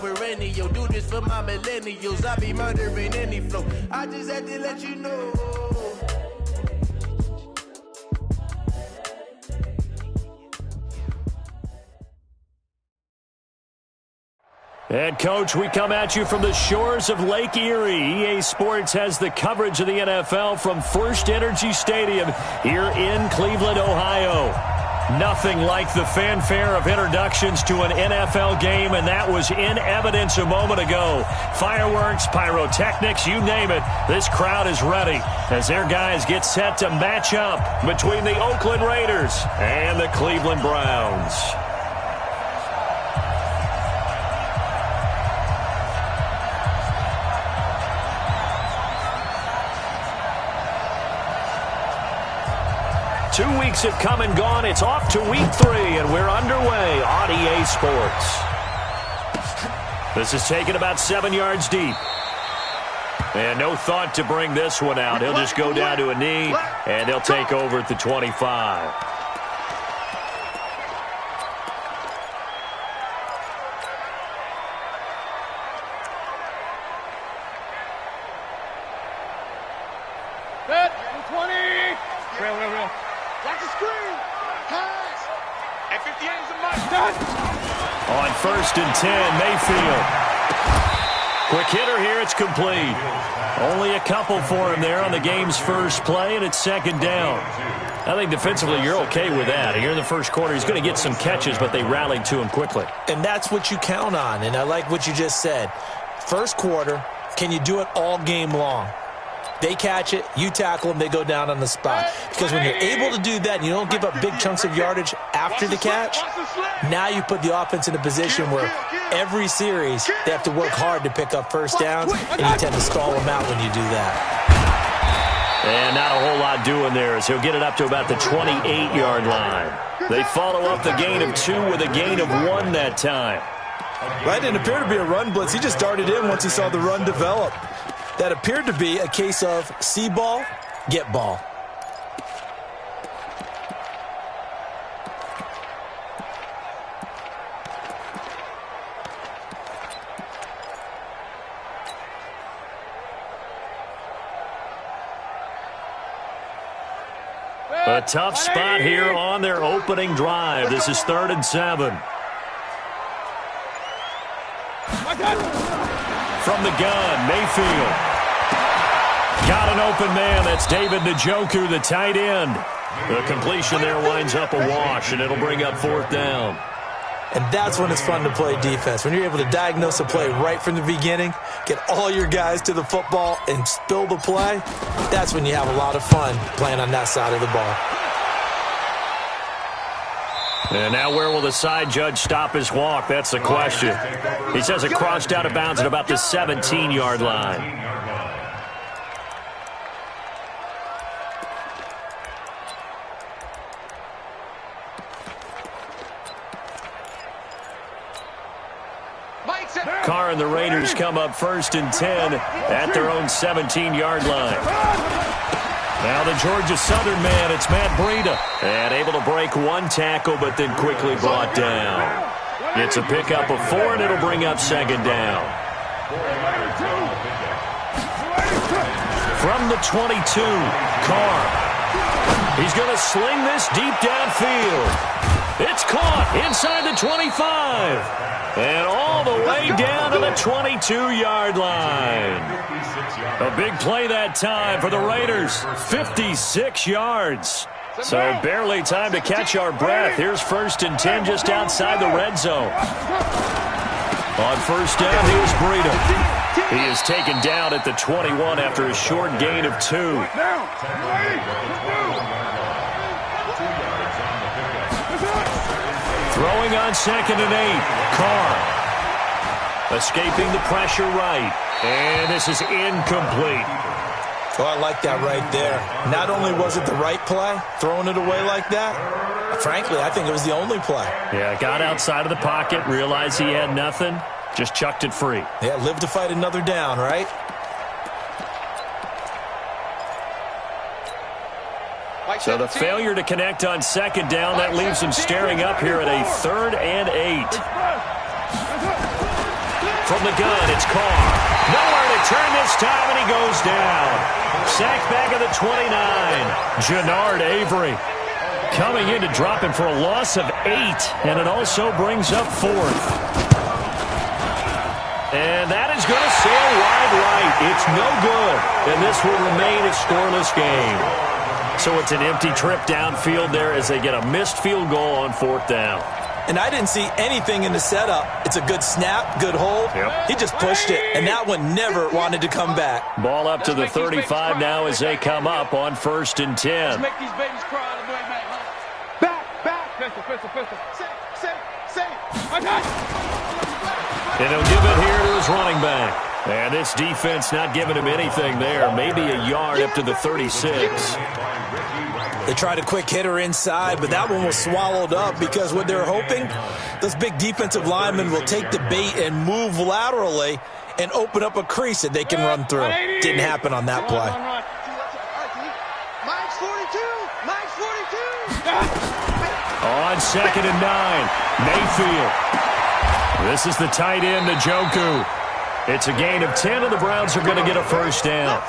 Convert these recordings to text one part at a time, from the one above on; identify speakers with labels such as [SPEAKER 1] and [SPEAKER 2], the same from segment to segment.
[SPEAKER 1] perennial. Do this for my millennials. I be murdering any flow. I just had to let you know.
[SPEAKER 2] And, Coach, we come at you from the shores of Lake Erie. EA Sports has the coverage of the NFL from First Energy Stadium here in Cleveland, Ohio. Nothing like the fanfare of introductions to an NFL game, and that was in evidence a moment ago. Fireworks, pyrotechnics, you name it. This crowd is ready as their guys get set to match up between the Oakland Raiders and the Cleveland Browns. Two weeks have come and gone. It's off to week 3, and we're underway on EA Sports. This is taken about 7 yards deep. And no thought to bring this one out. He'll just go down to a knee, and he'll take over at the 25.
[SPEAKER 3] Good. 20. Real. Watch the screen. Pass. At 58 is a must.
[SPEAKER 2] On 1st and 10, Mayfield. Quick hitter here, it's complete. Only a couple for him there on the game's first play, and it's 2nd down. I think defensively you're okay with that. Here in the first quarter, he's going to get some catches, but they rallied to him quickly.
[SPEAKER 4] And that's what you count on, and I like what you just said. First quarter, can you do it all game long? They catch it, you tackle them, they go down on the spot. Because when you're able to do that and you don't give up big chunks of yardage after the catch, now you put the offense in a position where every series they have to work hard to pick up first downs, and you tend to stall them out when you do that.
[SPEAKER 2] And not a whole lot doing there as he'll get it up to about the 28-yard line. They follow up the gain of 2 with a gain of 1 that time.
[SPEAKER 4] Right, didn't appear to be a run blitz. He just darted in once he saw the run develop. That appeared to be a case of see ball, get ball.
[SPEAKER 2] A tough spot here on their opening drive. This is 3rd and 7. From the gun, Mayfield. Got an open man. That's David Njoku, the tight end. The completion there winds up a wash, and it'll bring up 4th down.
[SPEAKER 4] And that's when it's fun to play defense. When you're able to diagnose a play right from the beginning, get all your guys to the football, and spill the play, that's when you have a lot of fun playing on that side of the ball.
[SPEAKER 2] And now where will the side judge stop his walk? That's the question. He says it crossed out of bounds at about the 17-yard line. Carr and the Raiders come up 1st and 10 at their own 17-yard line. Now the Georgia Southern man, it's Matt Breida. And able to break 1 tackle, but then quickly brought down. It's a pickup of 4, and it'll bring up 2nd down. From the 22, Carr. He's going to sling this deep downfield. It's caught inside the 25. And all the way down to the 22-yard line. A big play that time for the Raiders. 56 yards. So barely time to catch our breath. Here's 1st and 10 just outside the red zone. On 1st down, here's Breida. He is taken down at the 21 after a short gain of 2. Throwing on 2nd and 8. Carr. Escaping the pressure right. And this is incomplete.
[SPEAKER 4] Oh, I like that right there. Not only was it the right play, throwing it away like that, frankly, I think it was the only play.
[SPEAKER 2] Yeah, got outside of the pocket, realized he had nothing, just chucked it free.
[SPEAKER 4] Yeah, live to fight another down, right?
[SPEAKER 2] So the failure to connect on 2nd down, that leaves him staring up here at a 3rd and 8. from the gun. It's Carr. Nowhere to turn this time, and he goes down. Sacked back at the 29. Jannard Avery coming in to drop him for a loss of 8, and it also brings up 4th. And that is going to sail wide right. It's no good, and this will remain a scoreless game. So it's an empty trip downfield there as they get a missed field goal on 4th down.
[SPEAKER 4] And I didn't see anything in the setup. It's a good snap, good hold.
[SPEAKER 2] Yep.
[SPEAKER 4] He just pushed it, and that one never wanted to come back.
[SPEAKER 2] Ball up to the 35 now as they come up on 1st and 10.
[SPEAKER 3] Let's make these babies cry on the way back. Back. Pistol. Safe.
[SPEAKER 2] And he'll give it here to his running back. And this defense not giving him anything there. Maybe a yard up to the 36.
[SPEAKER 4] They tried a quick hitter inside, but that one was swallowed up because what they're hoping, those big defensive linemen will take the bait and move laterally and open up a crease that they can run through. Didn't happen on that play.
[SPEAKER 3] Mike's 42.
[SPEAKER 2] On 2nd and 9, Mayfield. This is the tight end, Njoku. It's a gain of 10, and the Browns are going to get a first down.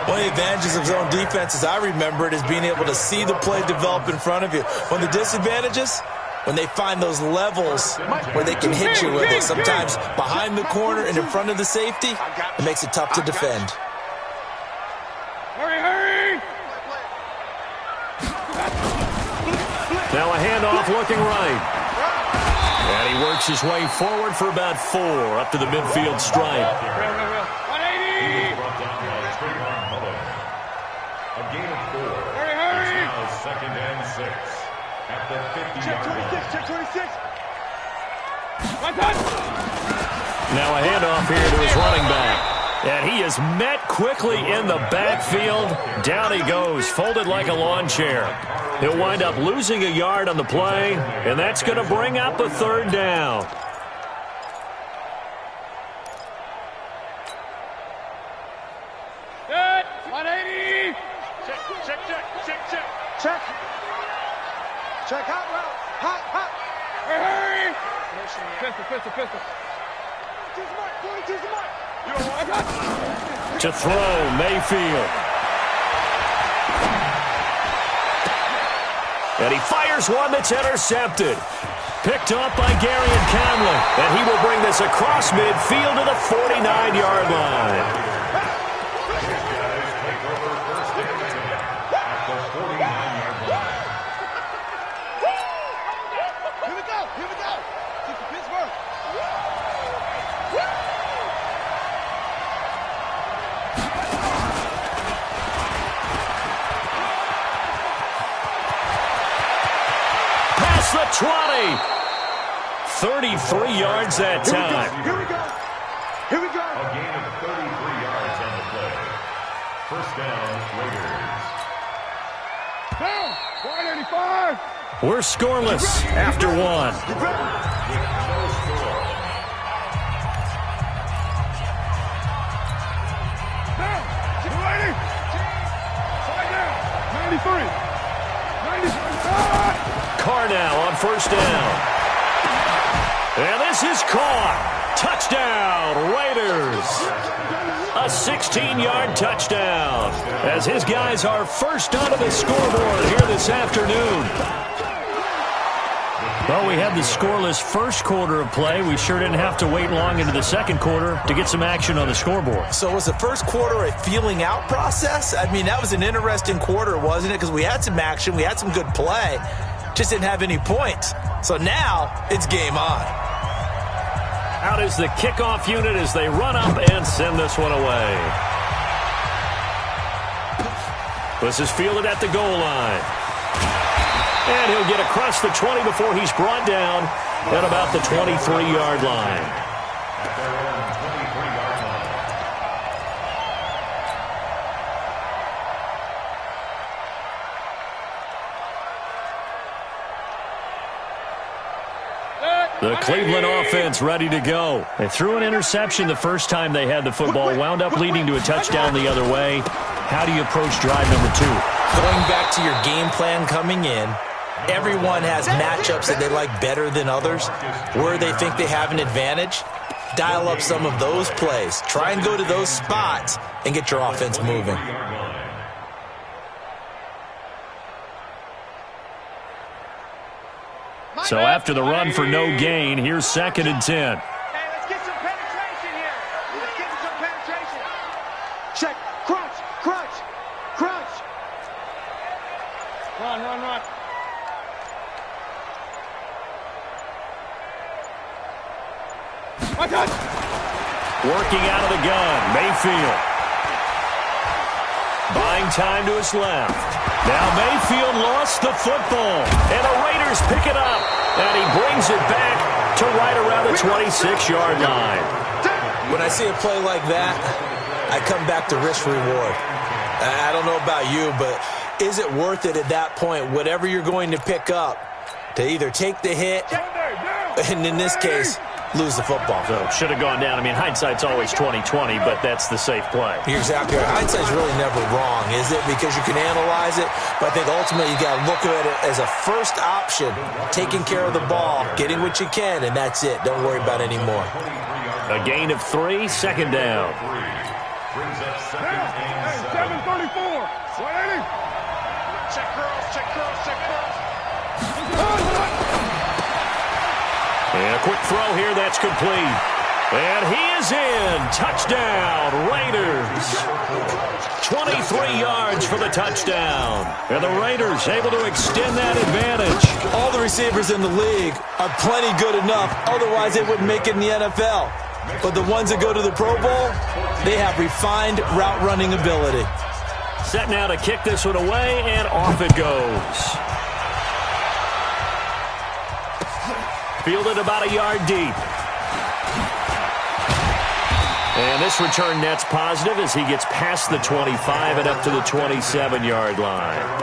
[SPEAKER 4] One of the advantages of zone defense, as I remember it, is being able to see the play develop in front of you. One of the disadvantages, when they find those levels where they can hit you with it, sometimes behind the corner and in front of the safety, it makes it tough to defend.
[SPEAKER 3] Hurry!
[SPEAKER 2] Now a handoff looking right. And he works his way forward for about 4 up to the midfield stripe.
[SPEAKER 3] 180!
[SPEAKER 5] A gain of 4.
[SPEAKER 3] Hurry!
[SPEAKER 5] It's now 2nd and 6 at the 50-yard line.
[SPEAKER 3] Check 26.
[SPEAKER 2] Now a handoff here to his running back. And he is met quickly in the backfield. Down he goes, folded like a lawn chair. He'll wind up losing a yard on the play, and that's going to bring up a 3rd down.
[SPEAKER 3] Good. 180. Check. Hot route. Hot. Hurry. Pistol. 42's the mark.
[SPEAKER 2] To throw, Mayfield. And he fires one that's intercepted. Picked up by Gary and Conley. And he will bring this across midfield to the 49-yard line.
[SPEAKER 3] Here we go. Keep the Pittsburgh.
[SPEAKER 2] Past the 20. 33 yards that time.
[SPEAKER 3] Here we go.
[SPEAKER 5] A gain of 33 yards on the play. First down, Raiders.
[SPEAKER 3] Down. 185.
[SPEAKER 2] We're scoreless after 1.
[SPEAKER 5] With no score.
[SPEAKER 3] Down. 280. Side down. 93. 95.
[SPEAKER 2] Carr now on first down. And this is caught. Touchdown, Raiders. A 16-yard touchdown as his guys are first onto the scoreboard here this afternoon. Well, we had the scoreless first quarter of play. We sure didn't have to wait long into the second quarter to get some action on the scoreboard.
[SPEAKER 4] So was the first quarter a feeling out process? I mean, that was an interesting quarter, wasn't it? Because we had some action, we had some good play, just didn't have any points. So now it's game on.
[SPEAKER 2] Out is the kickoff unit as they run up and send this one away. This is fielded at the goal line. And he'll get across the 20 before he's brought down at about the 23-yard line.
[SPEAKER 5] At their own 23-yard line.
[SPEAKER 2] The Cleveland offense ready to go. They threw an interception the first time they had the football, wound up leading to a touchdown the other way. How do you approach drive number 2?
[SPEAKER 4] Going back to your game plan coming in, everyone has matchups that they like better than others, where they think they have an advantage. dial up some of those plays. Try and go to those spots and get your offense moving.
[SPEAKER 2] So after the run for no gain, here's 2nd and 10.
[SPEAKER 3] Hey, let's get some penetration here. Let's get some penetration. Check. Crunch. Crunch. Crunch. Run, run, run. My God.
[SPEAKER 2] Working out of the gun, Mayfield. Buying time to his left. Now Mayfield lost the football, and the Raiders pick it up, and he brings it back to right around the 26-yard line.
[SPEAKER 4] When I see a play like that, I come back to risk reward. I don't know about you, but is it worth it at that point, whatever you're going to pick up, to either take the hit, and in this case, lose the football?
[SPEAKER 2] So should have gone down. I mean, hindsight's always 20/20, but that's the safe play.
[SPEAKER 4] You're exactly right. Hindsight's really never wrong, is it? Because you can analyze it, but I think ultimately you got to look at it as a first option, taking care of the ball, getting what you can, and that's it. Don't worry about any more.
[SPEAKER 2] A gain of 3, 2nd down.
[SPEAKER 5] Brings up 2nd and 7.
[SPEAKER 3] 734. 180. Check girls, check girls, check girls.
[SPEAKER 2] And a quick throw here, that's complete. And he is in. Touchdown, Raiders. 23 yards for the touchdown. And the Raiders able to extend that advantage.
[SPEAKER 4] All the receivers in the league are plenty good enough. Otherwise, they wouldn't make it in the NFL. But the ones that go to the Pro Bowl, they have refined route running ability.
[SPEAKER 2] Set now to kick this one away, and off it goes. Fielded about a yard deep. And this return net's positive as he gets past the 25 and up to the 27-yard line.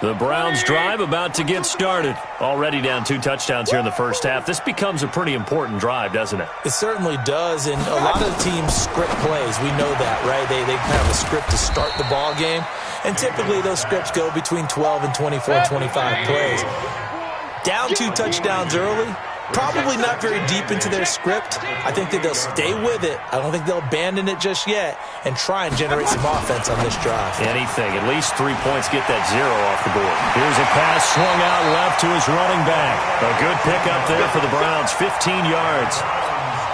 [SPEAKER 2] The Browns drive about to get started. Already down 2 touchdowns here in the first half. This becomes a pretty important drive, doesn't it?
[SPEAKER 4] It certainly does, and a lot of the teams script plays. We know that, right? They have a script to start the ball game, and typically those scripts go between 12 and 24, 25 plays. Down 2 touchdowns early, probably not very deep into their script. I think that they'll stay with it. I don't think they'll abandon it just yet and try and generate some offense on this drive.
[SPEAKER 2] Anything. At least 3 points, get that 0 off the board. Here's a pass swung out left to his running back. A good pickup there for the Browns, 15 yards.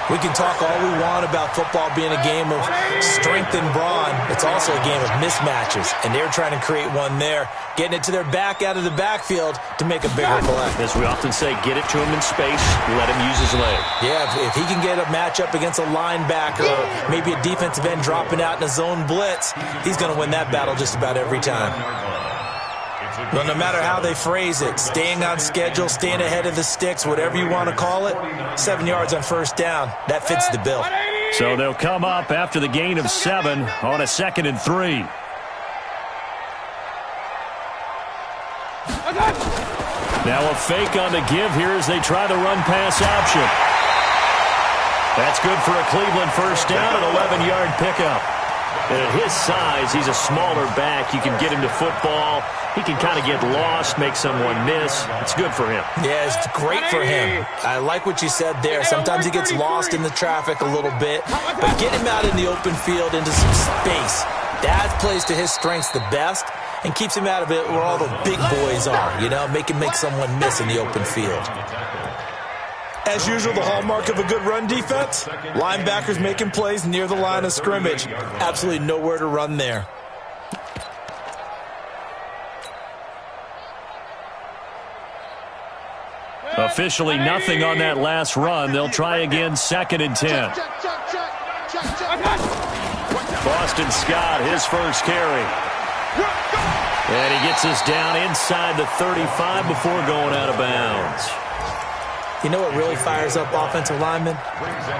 [SPEAKER 4] We can talk all we want about football being a game of strength and brawn. It's also a game of mismatches, and they're trying to create one there, getting it to their back out of the backfield to make a bigger play.
[SPEAKER 2] As we often say, get it to him in space, let him use his leg.
[SPEAKER 4] Yeah, if he can get a matchup against a linebacker or maybe a defensive end dropping out in a zone blitz, he's going to win that battle just about every time. Well, no matter how they phrase it, staying on schedule, staying ahead of the sticks, whatever you want to call it, 7 yards on first down, that fits the bill.
[SPEAKER 2] So they'll come up after the gain of 7 on a 2nd and 3. Now a fake on the give here as they try the run-pass option. That's good for a Cleveland first down, an 11-yard pickup. And at his size, he's a smaller back. You can get him to football. He can kind of get lost, make someone miss. It's good for him.
[SPEAKER 4] Yeah, it's great for him. I like what you said there. Sometimes he gets lost in the traffic a little bit, but get him out in the open field into some space. That plays to his strengths the best and keeps him out of it where all the big boys are, you know, make someone miss in the open field. As usual, the hallmark of a good run defense, linebackers making plays near the line of scrimmage. Absolutely nowhere to run there.
[SPEAKER 2] Officially nothing on that last run. They'll try again, 2nd and 10. Boston Scott, his first carry. And he gets us down inside the 35 before going out of bounds.
[SPEAKER 4] You know what really fires up offensive linemen?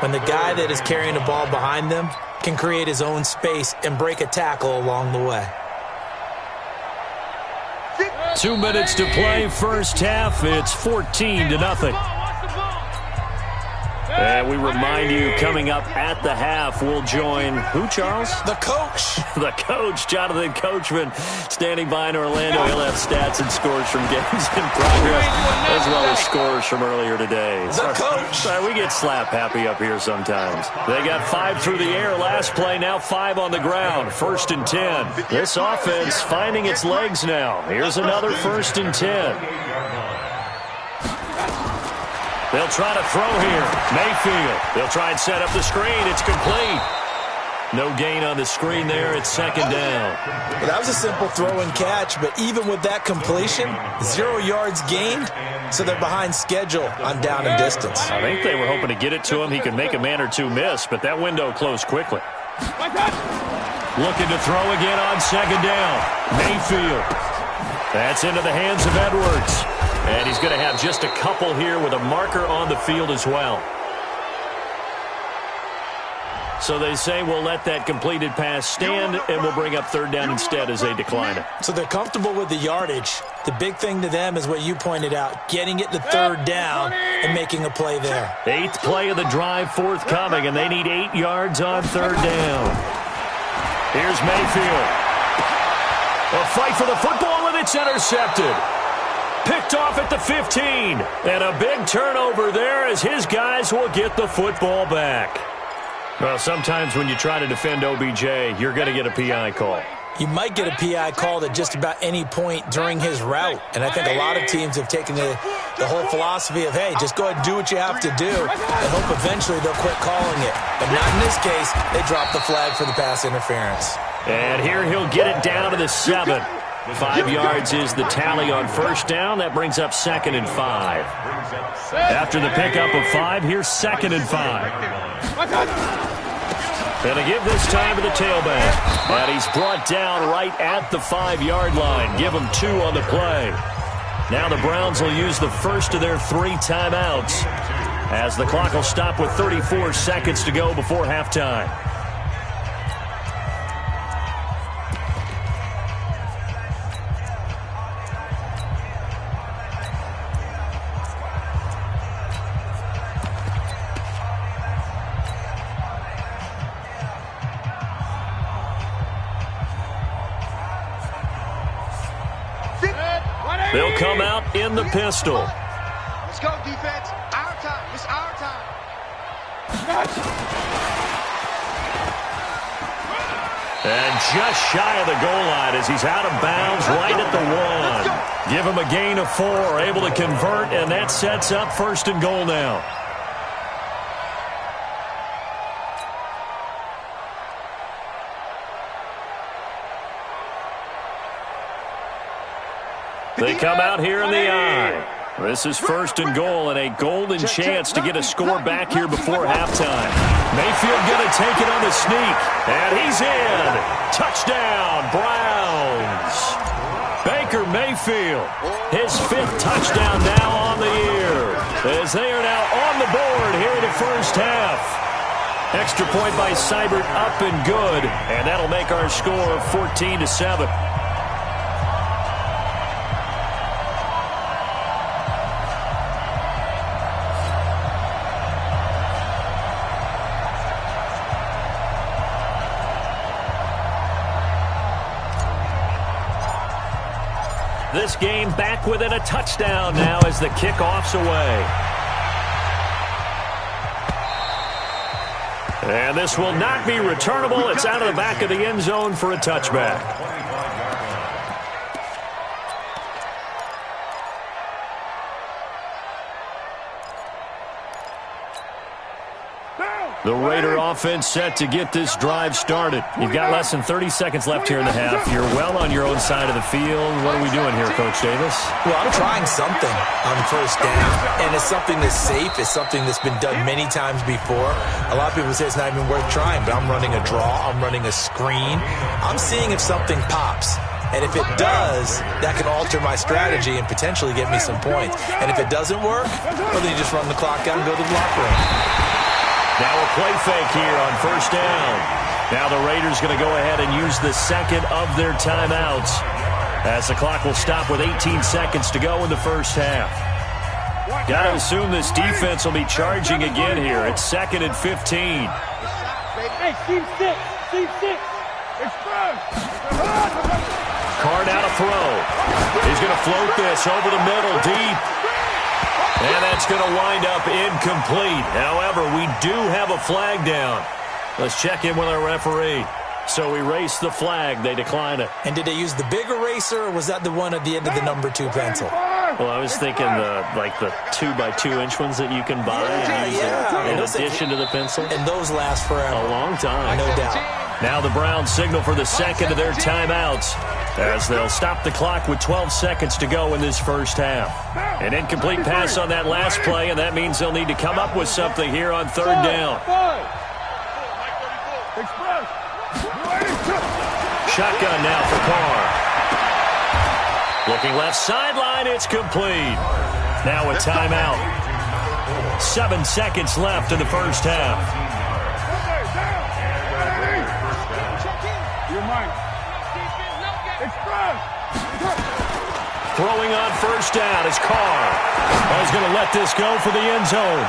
[SPEAKER 4] When the guy that is carrying the ball behind them can create his own space and break a tackle along the way.
[SPEAKER 2] 2 minutes to play, first half. It's 14-0. And we remind you, coming up at the half, we'll join who, Charles?
[SPEAKER 4] The coach.
[SPEAKER 2] The coach, Jonathan Coachman, standing by in Orlando. He'll have stats and scores from games in progress, as well as scores from earlier today.
[SPEAKER 4] The coach.
[SPEAKER 2] Sorry, we get slap happy up here sometimes. They got 5 through the air last play, now 5 on the ground. 1st and 10. This offense finding its legs now. Here's another 1st and 10. They'll try to throw here. Mayfield. They'll try and set up the screen. It's complete. No gain on the screen there. It's 2nd down.
[SPEAKER 4] Well, that was a simple throw and catch, but even with that completion, 0 yards gained, so they're behind schedule on down and distance.
[SPEAKER 2] I think they were hoping to get it to him. He could make a man or two miss, but that window closed quickly. Looking to throw again on 2nd down. Mayfield. That's into the hands of Edwards. And he's going to have just a couple here with a marker on the field as well. So they say we'll let that completed pass stand, and we'll bring up 3rd down instead as they decline it.
[SPEAKER 4] So they're comfortable with the yardage. The big thing to them is what you pointed out, getting it to 3rd down and making a play there.
[SPEAKER 2] 8th play of the drive forthcoming, and they need 8 yards on 3rd down. Here's Mayfield. A fight for the football, and it's intercepted. Picked off at the 15. And a big turnover there as his guys will get the football back. Well, sometimes when you try to defend OBJ, you're going to get a PI call.
[SPEAKER 4] You might get a PI called at just about any point during his route. And I think a lot of teams have taken the whole philosophy of, hey, just go ahead and do what you have to do and hope eventually they'll quit calling it. But not in this case. They dropped the flag for the pass interference.
[SPEAKER 2] And here he'll get it down to the 7. 5 yards is the tally on 1st down. That brings up 2nd and 5. After the pickup of 5, here's 2nd and 5. And they give this time to the tailback. And he's brought down right at the 5-yard line. Give him 2 on the play. Now the Browns will use the first of their 3 timeouts as the clock will stop with 34 seconds to go before halftime. They'll come out in the pistol.
[SPEAKER 3] Let's go, defense. Our time. It's our time.
[SPEAKER 2] And just shy of the goal line as he's out of bounds right at the 1. Give him a gain of 4, able to convert, and that sets up 1st and goal now. They come out here in the I. This is 1st and goal and a golden chance to get a score back here before halftime. Mayfield going to take it on the sneak. And he's in. Touchdown, Browns. Baker Mayfield, his 5th touchdown now on the year. As they are now on the board here in the first half. Extra point by Seibert up and good. And that'll make our score 14-7. This game back within a touchdown now as the kickoff's away. And this will not be returnable. It's out of the back of the end zone for a touchback. The Raider offense set to get this drive started. You've got less than 30 seconds left here in the half. You're well on your own side of the field. What are we doing here, Coach Davis?
[SPEAKER 4] Well, I'm trying something on 1st down, and it's something that's safe. It's something that's been done many times before. A lot of people say it's not even worth trying, but I'm running a draw. I'm running a screen. I'm seeing if something pops. And if it does, that can alter my strategy and potentially get me some points. And if it doesn't work, well, then you just run the clock out and go to the locker room.
[SPEAKER 2] Now a play fake here on 1st down. Now the Raiders going to go ahead and use the 2nd of their timeouts as the clock will stop with 18 seconds to go in the first half. Got to assume this defense will be charging again here. It's 2nd and 15.
[SPEAKER 3] Hey, team 6.
[SPEAKER 2] Carr now to throw. He's going to float this over the middle deep. And that's going to wind up incomplete. However, we do have a flag down. Let's check in with our referee. So erase the flag. They decline it.
[SPEAKER 4] And did they use the big eraser, or was that the one at the end of the number 2 pencil?
[SPEAKER 2] Well, I was thinking the 2x2-inch ones that you can buy in addition to the pencil.
[SPEAKER 4] And those last forever.
[SPEAKER 2] A long time.
[SPEAKER 4] No doubt.
[SPEAKER 2] Now the Browns signal for the second of their timeouts as they'll stop the clock with 12 seconds to go in this first half. An incomplete pass on that last play, and that means they'll need to come up with something here on 3rd down. Shotgun now for Carr. Looking left sideline, it's complete. Now a timeout. 7 seconds left in the first half. Throwing on first down is Carr. He's going to let this go for the end zone.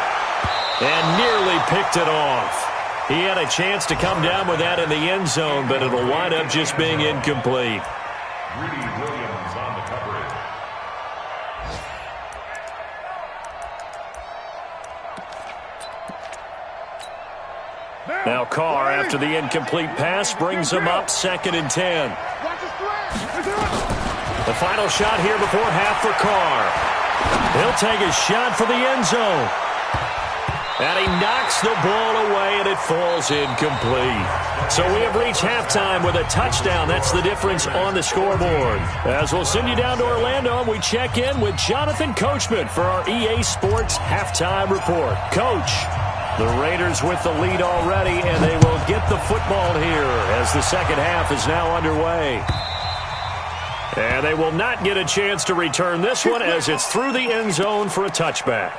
[SPEAKER 2] And nearly picked it off. He had a chance to come down with that in the end zone, but it'll wind up just being incomplete.
[SPEAKER 5] Williams on the coverage.
[SPEAKER 2] Now Carr, after the incomplete pass, brings him up 2nd and 10. The final shot here before half for Carr. He'll take a shot for the end zone. And he knocks the ball away, and it falls incomplete. So we have reached halftime with a touchdown. That's the difference on the scoreboard. As we'll send you down to Orlando, we check in with Jonathan Coachman for our EA Sports Halftime Report. Coach, the Raiders with the lead already, and they will get the football here as the second half is now underway. And they will not get a chance to return this one as it's through the end zone for a touchback.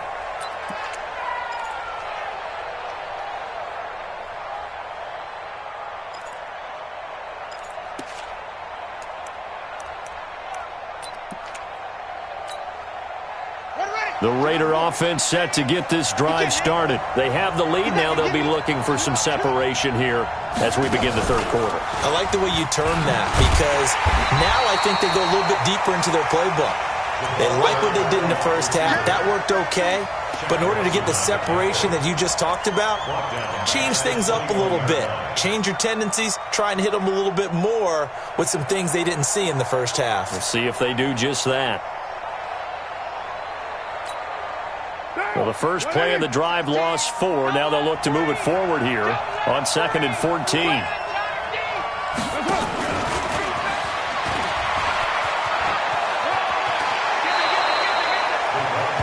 [SPEAKER 2] The Raider offense set to get this drive started. They have the lead. Now they'll be looking for some separation here as we begin the third quarter.
[SPEAKER 4] I like the way you term that, because now I think they go a little bit deeper into their playbook. They like what they did in the first half. That worked okay. But in order to get the separation that you just talked about, change things up a little bit. Change your tendencies. Try and hit them a little bit more with some things they didn't see in the first half.
[SPEAKER 2] We'll see if they do just that. Well, the first play of the drive lost 4. Now they'll look to move it forward here on 2nd and 14.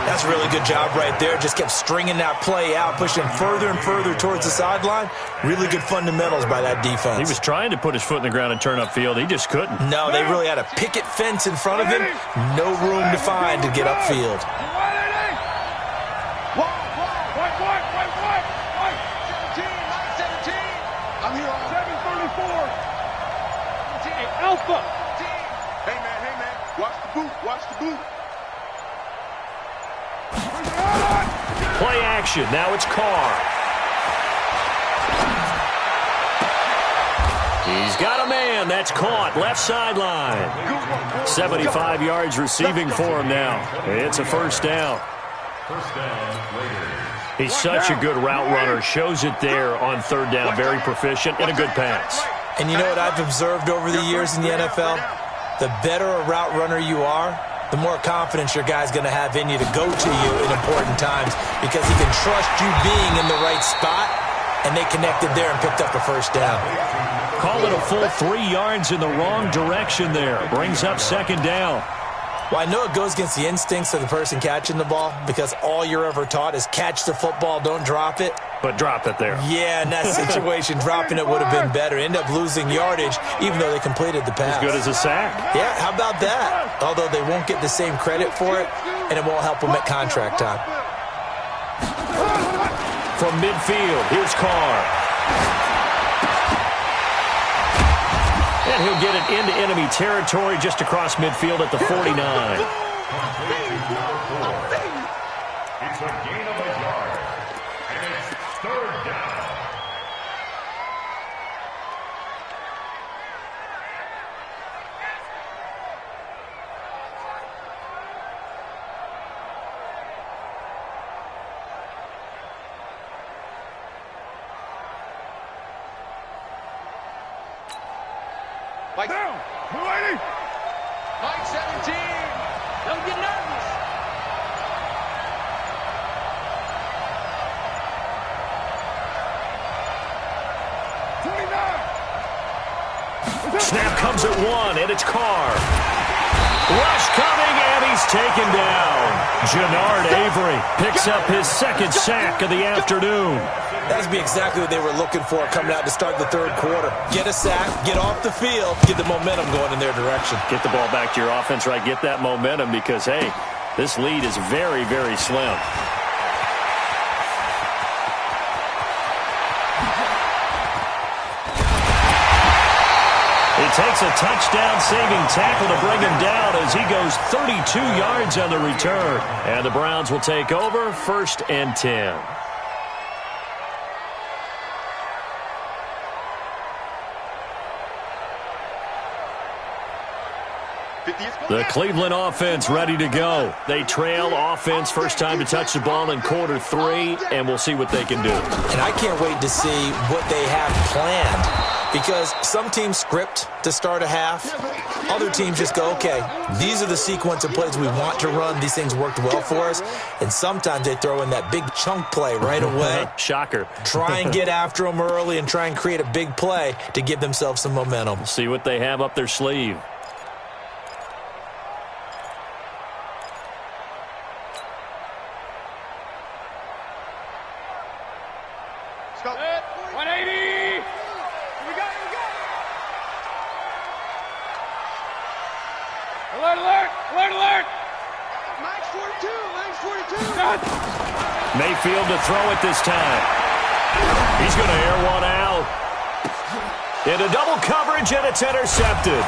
[SPEAKER 4] That's a really good job right there. Just kept stringing that play out, pushing further and further towards the sideline. Really good fundamentals by that defense.
[SPEAKER 2] He was trying to put his foot in the ground and turn upfield. He just couldn't.
[SPEAKER 4] No, they really had a picket fence in front of him. No room to find to get upfield.
[SPEAKER 3] Alpha. Hey, man. Watch the boot.
[SPEAKER 2] Play action. Now it's Carr. He's got a man. That's caught. Left sideline. 75 yards receiving for him now. It's a first down.
[SPEAKER 5] First down, Raiders.
[SPEAKER 2] He's such a good route runner. Shows it there on 3rd down. Very proficient and a good pass.
[SPEAKER 4] And you know what I've observed over the years in the NFL? The better a route runner you are, the more confidence your guy's going to have in you to go to you in important times, because he can trust you being in the right spot, and they connected there and picked up a first down.
[SPEAKER 2] Call it a full 3 yards in the wrong direction there. Brings up 2nd down.
[SPEAKER 4] Well, I know it goes against the instincts of the person catching the ball, because all you're ever taught is catch the football, don't drop it.
[SPEAKER 2] But drop it there.
[SPEAKER 4] Yeah, in that situation, dropping it would have been better. End up losing yardage, even though they completed the pass.
[SPEAKER 2] As good as a sack.
[SPEAKER 4] Yeah, how about that? Although they won't get the same credit for it, and it won't help them at contract time.
[SPEAKER 2] From midfield, here's Carr. And he'll get it into enemy territory just across midfield at the 49.
[SPEAKER 5] It's a gain of a yard. And it's third down.
[SPEAKER 3] Mike down. Mike 17. Don't get nervous.
[SPEAKER 2] Snap comes at one, and it's Carr. Rush coming, and he's taken down. Jannard Avery picks up his second sack of the afternoon.
[SPEAKER 4] That would be exactly what they were looking for coming out to start the third quarter. Get a sack, get off the field, get the momentum going in their direction.
[SPEAKER 2] Get the ball back to your offense, right? Get that momentum because, hey, this lead is very, very slim. It takes a touchdown-saving tackle to bring him down as he goes 32 yards on the return. And the Browns will take over 1st and 10. The Cleveland offense ready to go. They trail offense first time to touch the ball in quarter 3, and we'll see what they can do.
[SPEAKER 4] And I can't wait to see what they have planned because some teams script to start a half. Other teams just go, okay, these are the sequence of plays we want to run. These things worked well for us. And sometimes they throw in that big chunk play right away.
[SPEAKER 2] Shocker.
[SPEAKER 4] Try and get after them early and try and create a big play to give themselves some momentum.
[SPEAKER 2] See what they have up their sleeve.
[SPEAKER 3] Stop. 180. We got it. Alert. Max 42.
[SPEAKER 2] Mayfield to throw it this time. He's going to air one out. Into double coverage, and it's intercepted.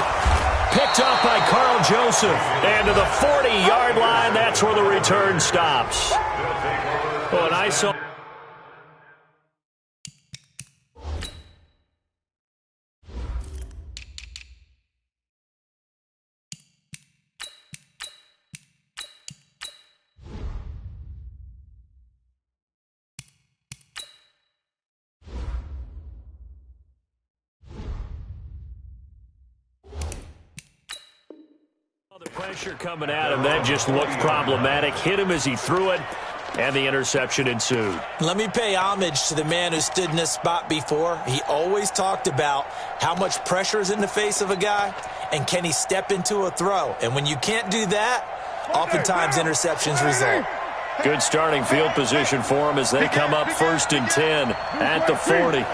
[SPEAKER 2] Picked up by Carl Joseph. And to the 40-yard line, that's where the return stops. Oh, and I saw... The pressure coming at him, that just looked problematic. Hit him as he threw it, and the interception ensued.
[SPEAKER 4] Let me pay homage to the man who stood in this spot before. He always talked about how much pressure is in the face of a guy, and can he step into a throw. And when you can't do that, oftentimes interceptions result.
[SPEAKER 2] Good starting field position for him as they come up 1st and 10 at the 40.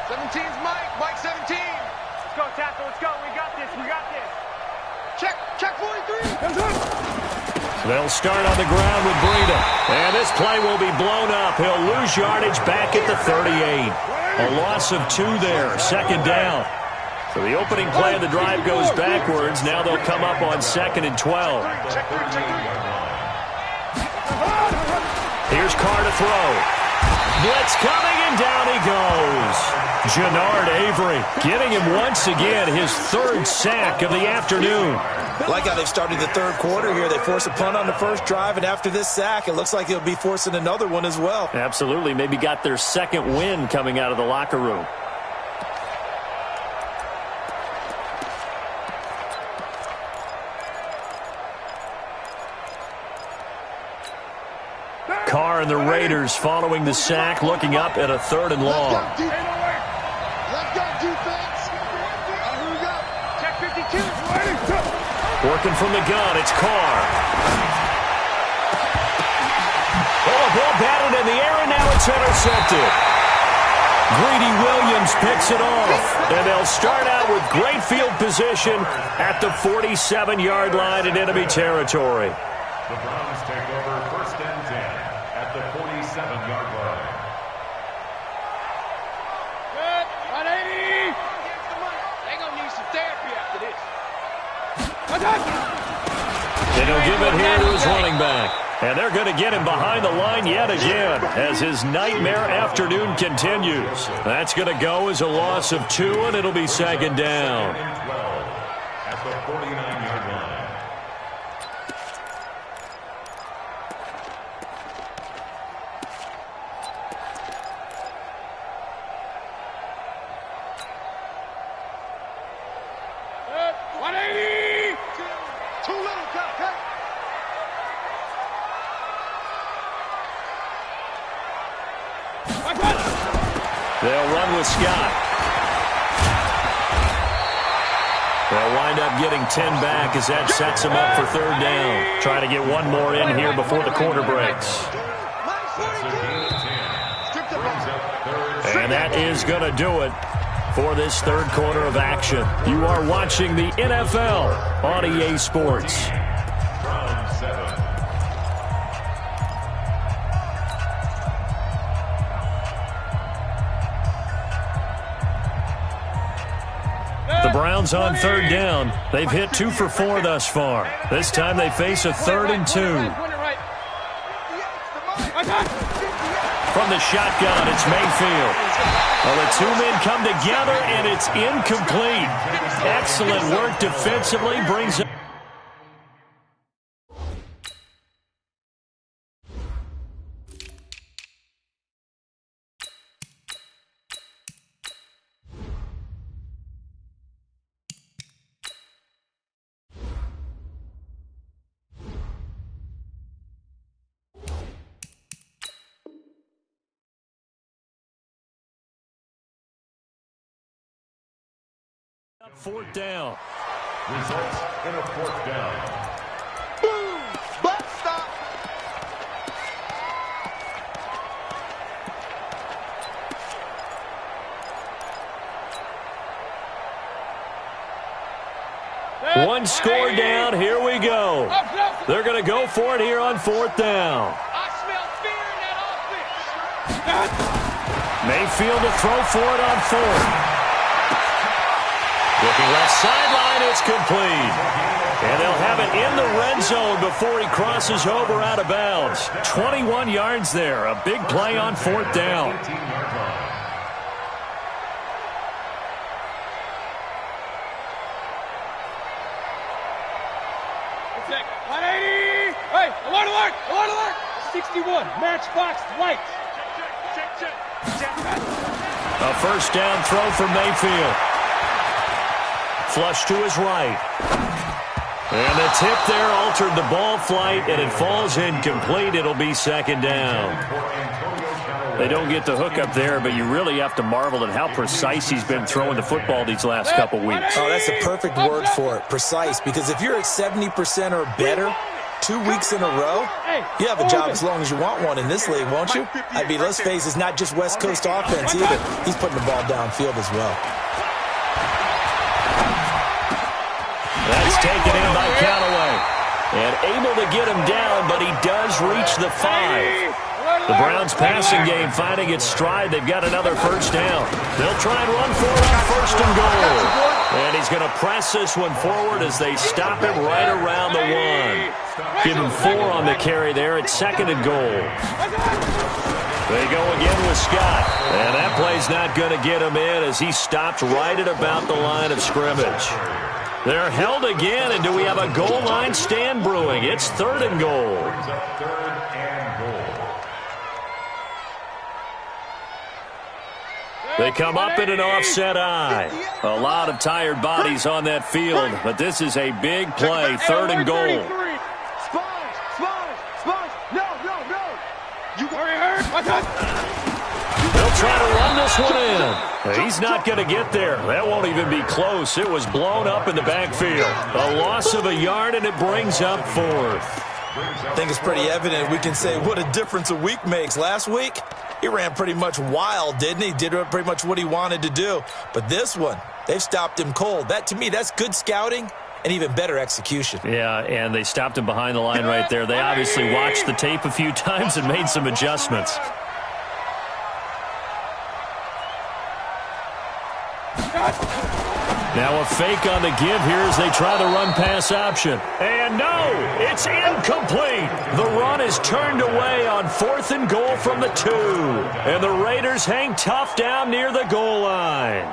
[SPEAKER 3] 17's Mike 17. Let's go, tackle. Let's go. We got this. Check 43.
[SPEAKER 2] They'll start on the ground with Breida. And this play will be blown up. He'll lose yardage back at the 38. A loss of 2 there. 2nd down. So the opening play of the drive goes backwards. Now they'll come up on 2nd and 12. Here's Carr to throw. Blitz coming, and down he goes. Jannard Avery getting him once again his 3rd sack of the afternoon.
[SPEAKER 4] Like how they've started the third quarter here. They force a punt on the first drive, and after this sack, it looks like they'll be forcing another one as well.
[SPEAKER 2] Absolutely. Maybe got their 2nd win coming out of the locker room. Carr and the Raiders following the sack, looking up at a 3rd and long.
[SPEAKER 3] Let's go, defense. Here we go. Check 52.
[SPEAKER 2] Working from the gun, it's Carr. Oh, a ball batted in the air, and now it's intercepted. Greedy Williams picks it off, and they'll start out with great field position at the 47-yard line in enemy territory.
[SPEAKER 5] The Browns take over 1st and 10 at the 47-yard line.
[SPEAKER 3] Good. 180. They're going to need some therapy after this.
[SPEAKER 2] And he'll give it here to his running back. And they're going to get him behind the line yet again as his nightmare afternoon continues. That's going to go as a loss of 2, and it'll be second down.
[SPEAKER 5] At the 49-yard line.
[SPEAKER 2] They'll run with Scott. They'll wind up getting 10 back as that sets them up for third down. Try to get one more in here before the quarter breaks. And that is going to do it for this third quarter of action. You are watching the NFL on EA Sports. The Browns on third down. They've hit 2 for 4 thus far. This time they face a 3rd and 2. From the shotgun, it's Mayfield. Well, the two men come together, and it's incomplete. Excellent work defensively. Brings it. Fourth down.
[SPEAKER 5] Results in a 4th down.
[SPEAKER 3] Boom! Butt stop!
[SPEAKER 2] One score down. Here we go. They're going to go for it here on 4th down.
[SPEAKER 3] I smell fear in that offense.
[SPEAKER 2] Mayfield to throw for it on 4th. Looking left sideline, it's complete. And they'll have it in the red zone before he crosses over out of bounds. 21 yards there. A big play on 4th down.
[SPEAKER 3] Hey, alert, alert, alert, alert! 61, matchbox lights.
[SPEAKER 2] A first down throw for Mayfield. Flush to his right. And the tip there altered the ball flight, and it falls incomplete. It'll be second down. They don't get the hook up there, but you really have to marvel at how precise he's been throwing the football these last couple weeks.
[SPEAKER 4] Oh, that's the perfect word for it, precise, because if you're at 70% or better 2 weeks in a row, you have a job as long as you want one in this league, won't you? I mean, let's face it, it's not just West Coast offense either. He's putting the ball downfield as well.
[SPEAKER 2] That's taken in by Callaway. And able to get him down, but he does reach the 5. The Browns passing game finding its stride. They've got another first down. They'll try and run for it on 1st and goal. And he's going to press this one forward as they stop him right around the 1. Give him 4 on the carry there at 2nd and goal. They go again with Scott. And that play's not going to get him in as he stopped right at about the line of scrimmage. They're held again, and do we have a goal line stand brewing? It's 3rd and goal. They come up in an offset eye. A lot of tired bodies on that field, but this is a big play, 3rd and goal. They'll try to run this one in. He's not going to get there. That won't even be close. It was blown up in the backfield. A loss of a yard, and it brings up 4th.
[SPEAKER 4] I think it's pretty evident. We can say what a difference a week makes. Last week, he ran pretty much wild, didn't he? Did pretty much what he wanted to do. But this one, they've stopped him cold. That, to me, that's good scouting and even better execution.
[SPEAKER 2] Yeah, and they stopped him behind the line right there. They obviously watched the tape a few times and made some adjustments. Now a fake on the give here as they try the run-pass option. And no, it's incomplete. The run is turned away on 4th and goal from the 2. And the Raiders hang tough down near the goal line.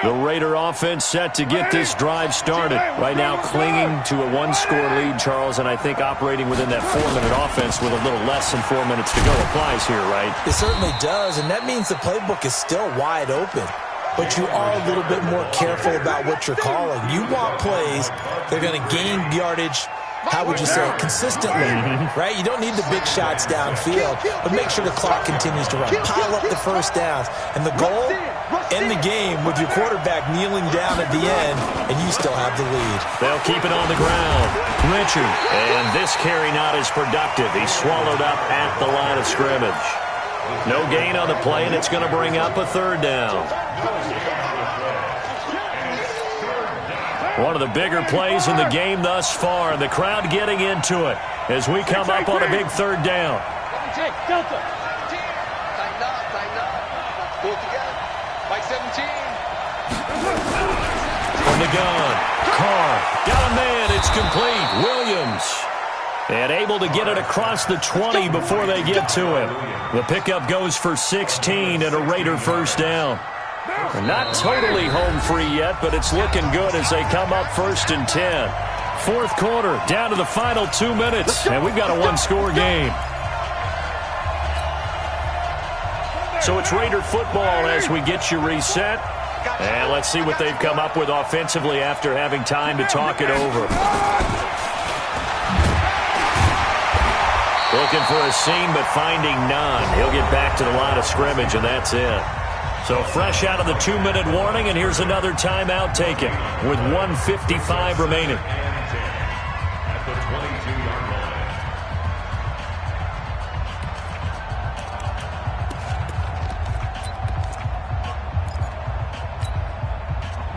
[SPEAKER 2] The Raider offense set to get this drive started. Right now clinging to a 1-score lead, Charles, and I think operating within that 4-minute offense with a little less than 4 minutes to go applies here, right?
[SPEAKER 4] It certainly does, and that means the playbook is still wide open. But you are a little bit more careful about what you're calling. You want plays that are going to gain yardage, how would you say it, consistently, right? You don't need the big shots downfield, but make sure the clock continues to run. Pile up the first downs. And the goal, end the game with your quarterback kneeling down at the end, and you still have the lead.
[SPEAKER 2] They'll keep it on the ground. Richard, and this carry not as productive. He's swallowed up at the line of scrimmage. No gain on the play, and it's going to bring up a 3rd down. One of the bigger plays in the game thus far, and the crowd getting into it as we come up on a big 3rd down.
[SPEAKER 3] Delta. Tighten up. Pull it together. Like 17.
[SPEAKER 2] From the gun, Carr. Got a man. It's complete. Williams. And able to get it across the 20 before they get to him. The pickup goes for 16 and a Raider 1st down. They're not totally home free yet, but it's looking good as they come up 1st and 10. 4th quarter, down to the final 2 minutes, and we've got a 1-score game. So it's Raider football as we get you reset. And let's see what they've come up with offensively after having time to talk it over. Looking for a seam, but finding none. He'll get back to the line of scrimmage, and that's it. So fresh out of the 2-minute warning, and here's another timeout taken with 1:55 remaining.
[SPEAKER 5] At the 22-yard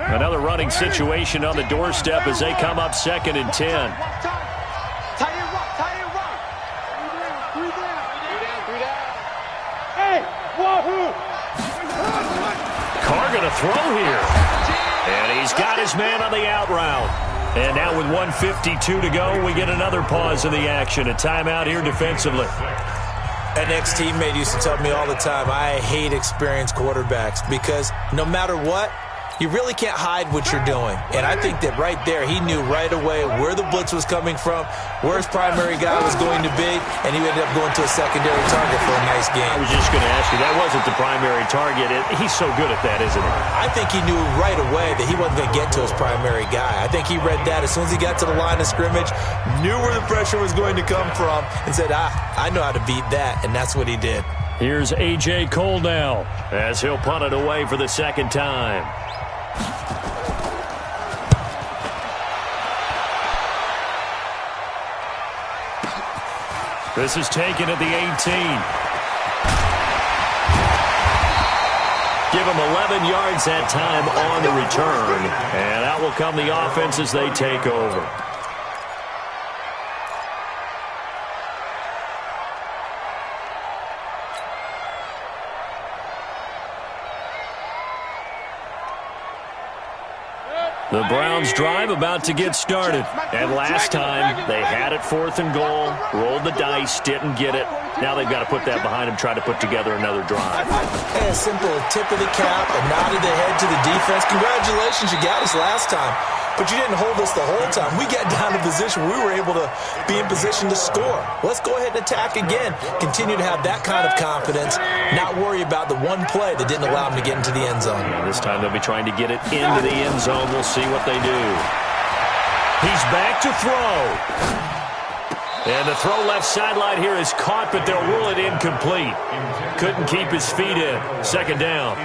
[SPEAKER 5] line.
[SPEAKER 2] Another running situation on the doorstep as they come up 2nd and 10. Carr going to throw here. And he's got his man on the out route. And now with 1:52 to go, we get another pause in the action. A timeout here defensively.
[SPEAKER 4] An ex-teammate used to tell me all the time, I hate experienced quarterbacks because no matter what, you really can't hide what you're doing. And I think that right there, he knew right away where the blitz was coming from, where his primary guy was going to be, and he ended up going to a secondary target for a nice game.
[SPEAKER 2] I was just going to ask you, that wasn't the primary target. He's so good at that, isn't he?
[SPEAKER 4] I think he knew right away that he wasn't going to get to his primary guy. I think he read that as soon as he got to the line of scrimmage, knew where the pressure was going to come from, and said, I know how to beat that, and that's what he did.
[SPEAKER 2] Here's A.J. Cole now as he'll punt it away for the 2nd time. This is taken at the 18. Give them 11 yards that time on the return. And out will come the offense as they take over. The Browns drive about to get started. And last time, they had it 4th and goal, rolled the dice, didn't get it. Now they've got to put that behind them, try to put together another drive.
[SPEAKER 4] And a simple tip of the cap, a nod of the head to the defense. Congratulations, you got us last time. But you didn't hold us the whole time. We got down in position where we were able to be in position to score. Let's go ahead and attack again. Continue to have that kind of confidence, not worry about the one play that didn't allow them to get into the end zone.
[SPEAKER 2] Yeah, this time they'll be trying to get it into the end zone. We'll see what they do. He's back to throw. And the throw left sideline here is caught, but they'll rule it incomplete. Couldn't keep his feet in. 2nd down.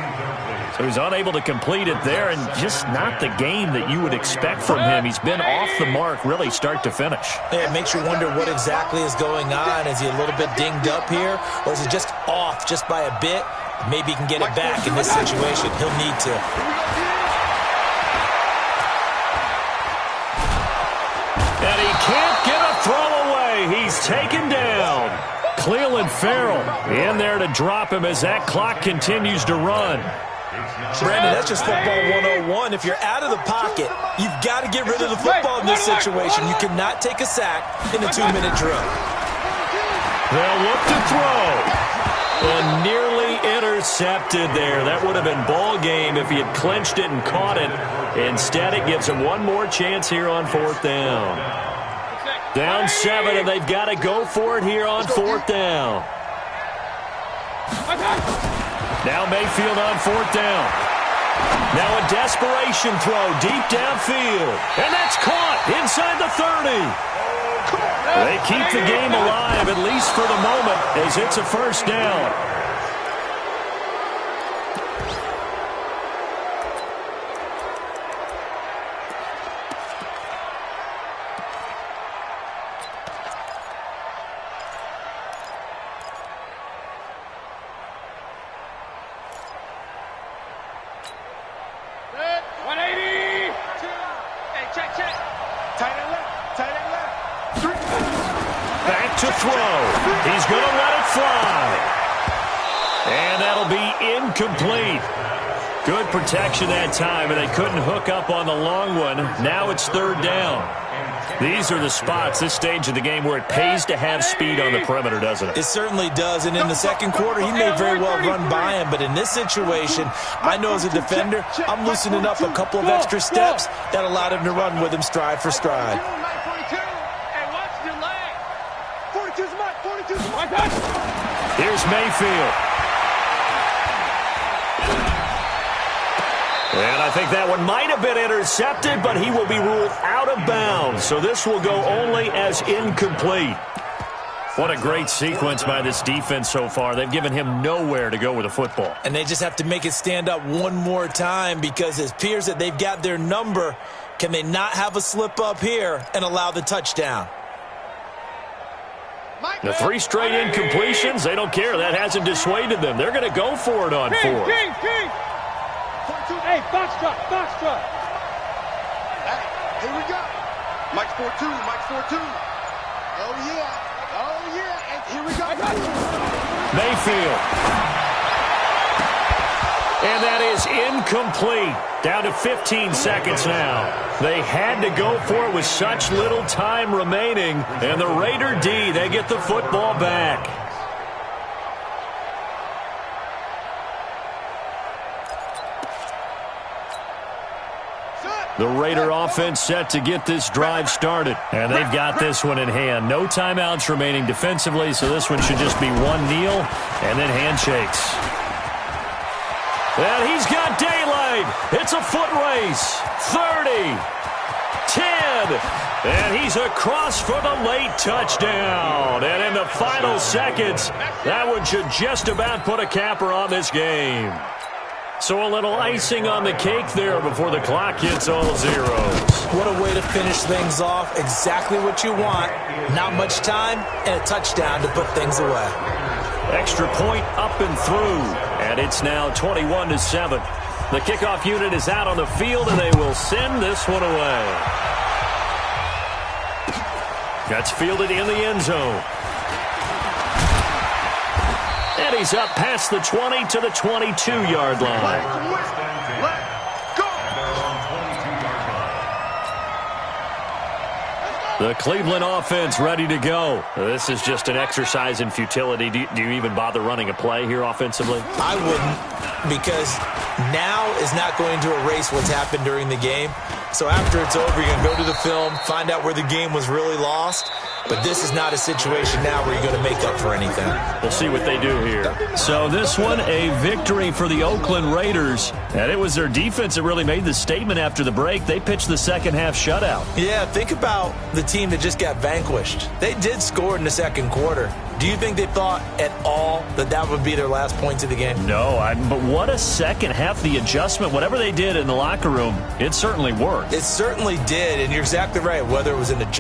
[SPEAKER 2] So he's unable to complete it there, and just not the game that you would expect from him. He's been off the mark really start to finish.
[SPEAKER 4] Yeah, it makes you wonder what exactly is going on. Is he a little bit dinged up here, or is it just off just by a bit? Maybe he can get it back in this situation. He'll need to.
[SPEAKER 2] And he can't get a throw away. He's taken down. Cleveland Farrell in there to drop him as that clock continues to run.
[SPEAKER 4] Brandon, that's just football 101. If you're out of the pocket, you've got to get rid of the football in this situation. You cannot take a sack in a 2-minute drill.
[SPEAKER 2] They'll look to throw. And nearly intercepted there. That would have been ball game if he had clinched it and caught it. Instead, it gives him one more chance here on 4th down. Down 7, and they've got to go for it here on 4th down. Now Mayfield on 4th down. Now a desperation throw deep downfield. And that's caught inside the 30. They keep the game alive, at least for the moment, as it's a 1st down. Back to throw. He's going to let it fly. And that'll be incomplete. Good protection that time, and they couldn't hook up on the long one. Now it's 3rd down. These are the spots, this stage of the game, where it pays to have speed on the perimeter, doesn't it?
[SPEAKER 4] It certainly does, and in the 2nd quarter, he may very well run by him, but in this situation, I know as a defender, I'm loosening up a couple of extra steps that allowed him to run with him stride for stride.
[SPEAKER 2] Here's Mayfield. And I think that one might have been intercepted, but he will be ruled out of bounds. So this will go only as incomplete. What a great sequence by this defense so far. They've given him nowhere to go with the football.
[SPEAKER 4] And they just have to make it stand up one more time because it appears that they've got their number. Can they not have a slip up here and allow the touchdown?
[SPEAKER 2] The 3 straight incompletions, they don't care. That hasn't dissuaded them. They're going to go for it on 4th.
[SPEAKER 3] Hey, box truck. Hey, here we go. Mike's 4-2. Oh, yeah. And here we go.
[SPEAKER 2] Mayfield. And that is incomplete. Down to 15 seconds now. They had to go for it with such little time remaining. And the Raider D, they get the football back. The Raider offense set to get this drive started. And they've got this one in hand. No timeouts remaining defensively, so this one should just be one kneel and then handshakes. And he's got daylight. It's a foot race. 30, 10, and he's across for the late touchdown. And in the final seconds, that one should just about put a capper on this game. So a little icing on the cake there before the clock hits all zeros.
[SPEAKER 4] What a way to finish things off. Exactly what you want. Not much time and a touchdown to put things away.
[SPEAKER 2] Extra point up and through. And it's now 21-7. The kickoff unit is out on the field, and they will send this one away. That's fielded in the end zone. And he's up past the 20 to the 22-yard line. The Cleveland offense ready to go. This is just an exercise in futility. Do you even bother running a play here offensively?
[SPEAKER 4] I wouldn't, because now is not going to erase what's happened during the game. So after it's over, you're going to go to the film, find out where the game was really lost. But this is not a situation now where you're going to make up for anything.
[SPEAKER 2] We'll see what they do here. So this one, a victory for the Oakland Raiders. And it was their defense that really made the statement after the break. They pitched the second half shutout.
[SPEAKER 4] Yeah, think about the team that just got vanquished. They did score in the second quarter. Do you think they thought at all that that would be their last points of the game?
[SPEAKER 2] No, but what a second half. The adjustment, whatever they did in the locker room, it certainly worked.
[SPEAKER 4] It certainly did, and you're exactly right, whether it was in the